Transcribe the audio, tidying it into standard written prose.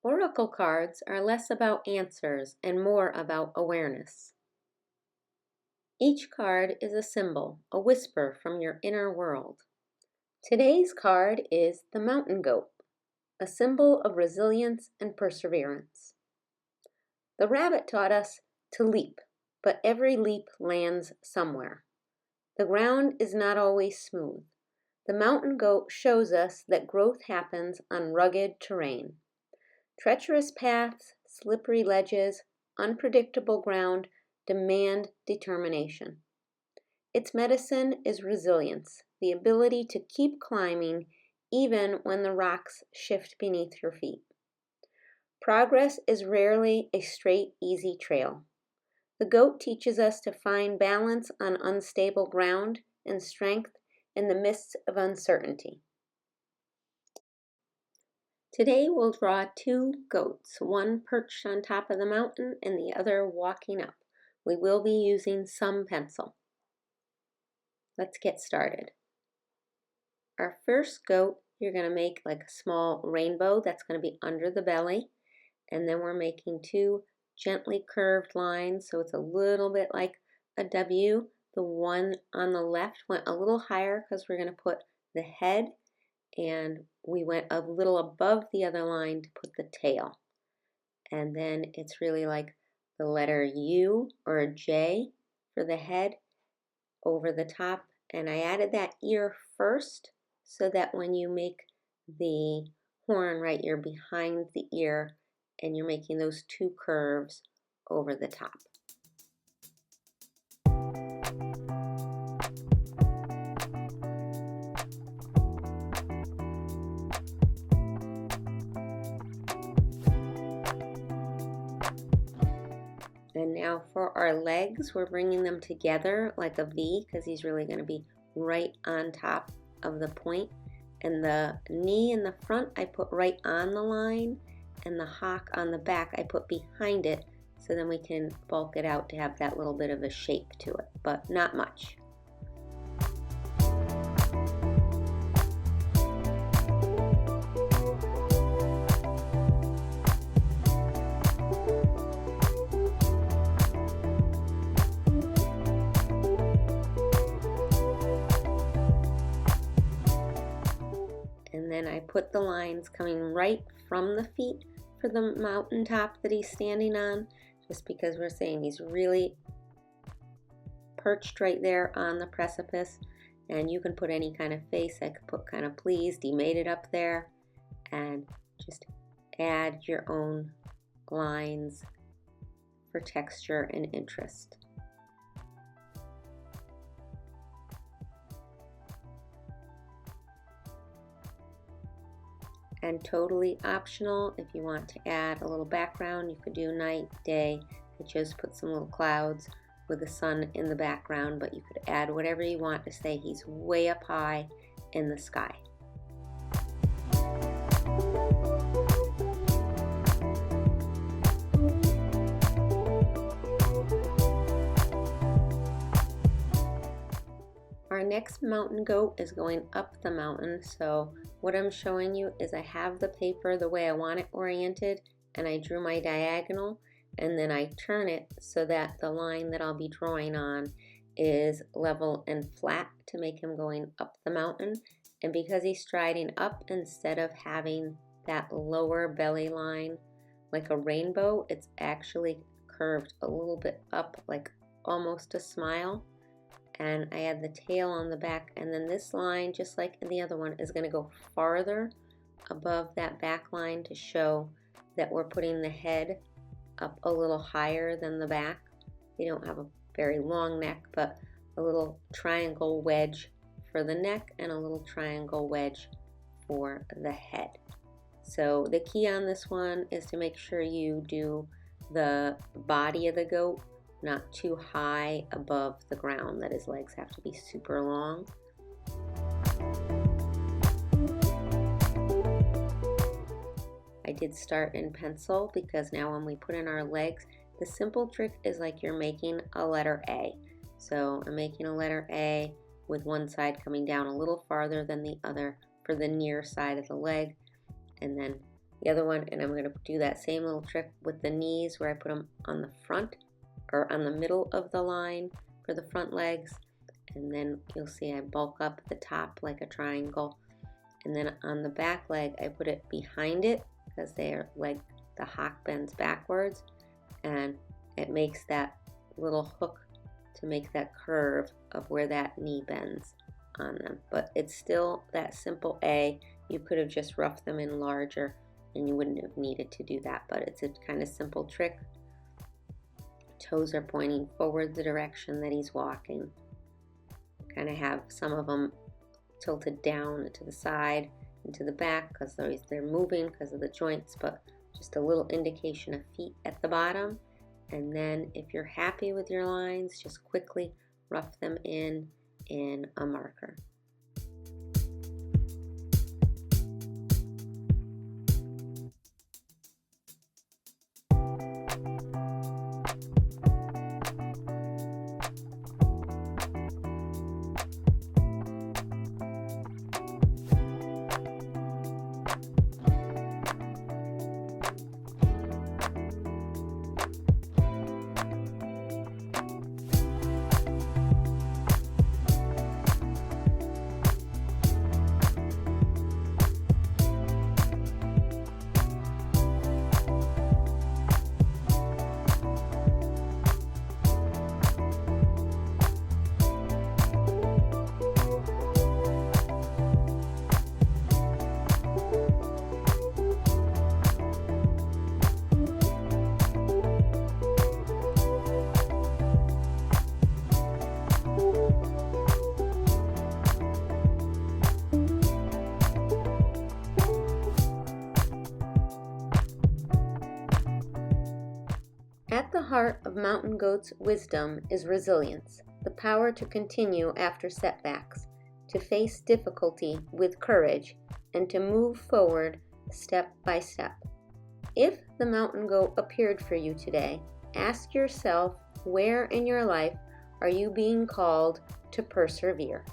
Oracle cards are less about answers and more about awareness. Each card is a symbol, a whisper from your inner world. Today's card is the mountain goat, a symbol of resilience and perseverance. The rabbit taught us to leap, but every leap lands somewhere. The ground is not always smooth. The mountain goat shows us that growth happens on rugged terrain. Treacherous paths, slippery ledges, unpredictable ground demand determination. Its medicine is resilience, the ability to keep climbing even when the rocks shift beneath your feet. Progress is rarely a straight, easy trail. The goat teaches us to find balance on unstable ground and strength in the midst of uncertainty. Today we'll draw two goats, one perched on top of the mountain and the other walking up. We will be using some pencil. Let's get started. Our first goat, you're going to make like a small rainbow that's going to be under the belly. And then we're making two gently curved lines, so it's a little bit like a W. The one on the left went a little higher because we're going to put the head, and we went a little above the other line to put the tail. And then it's really like the letter U or a J for the head over the top. And I added that ear first so that when you make the horn right, you're behind the ear and you're making those two curves over the top. And now for our legs, we're bringing them together like a V because he's really going to be right on top of the point. And the knee in the front I put right on the line, and the hock on the back I put behind it, so then we can bulk it out to have that little bit of a shape to it, but not much. And then I put the lines coming right from the feet for the mountaintop that he's standing on, just because we're saying he's really perched right there on the precipice. And you can put any kind of face. I could put kind of pleased, he made it up there, and just add your own lines for texture and interest. And totally optional, if you want to add a little background, you could do night, day. I just put some little clouds with the sun in the background, but you could add whatever you want to say he's way up high in the sky. Our next mountain goat is going up the mountain, so what I'm showing you is I have the paper the way I want it oriented, and I drew my diagonal, and then I turn it so that the line that I'll be drawing on is level and flat to make him going up the mountain. And because he's striding up, instead of having that lower belly line like a rainbow, it's actually curved a little bit up, like almost a smile. And I add the tail on the back, and then this line, just like in the other one, is going to go farther above that back line to show that we're putting the head up a little higher than the back. They don't have a very long neck, but a little triangle wedge for the neck and a little triangle wedge for the head. So the key on this one is to make sure you do the body of the goat not too high above the ground, that his legs have to be super long. I did start in pencil because now when we put in our legs, the simple trick is like you're making a letter A. So I'm making a letter A with one side coming down a little farther than the other for the near side of the leg, and then the other one, and I'm going to do that same little trick with the knees where I put them on the front or on the middle of the line for the front legs, and then you'll see I bulk up the top like a triangle, and then on the back leg I put it behind it because they're like the hock bends backwards, and it makes that little hook to make that curve of where that knee bends on them. But it's still that simple A. You could have just roughed them in larger and you wouldn't have needed to do that, but it's a kind of simple trick. Toes are pointing forward the direction that he's walking. Kind of have some of them tilted down to the side and to the back because they're moving because of the joints, but just a little indication of feet at the bottom. And then if you're happy with your lines, just quickly rough them in a marker. At the heart of Mountain Goat's wisdom is resilience, the power to continue after setbacks, to face difficulty with courage, and to move forward step by step. If the Mountain Goat appeared for you today, ask yourself, where in your life are you being called to persevere?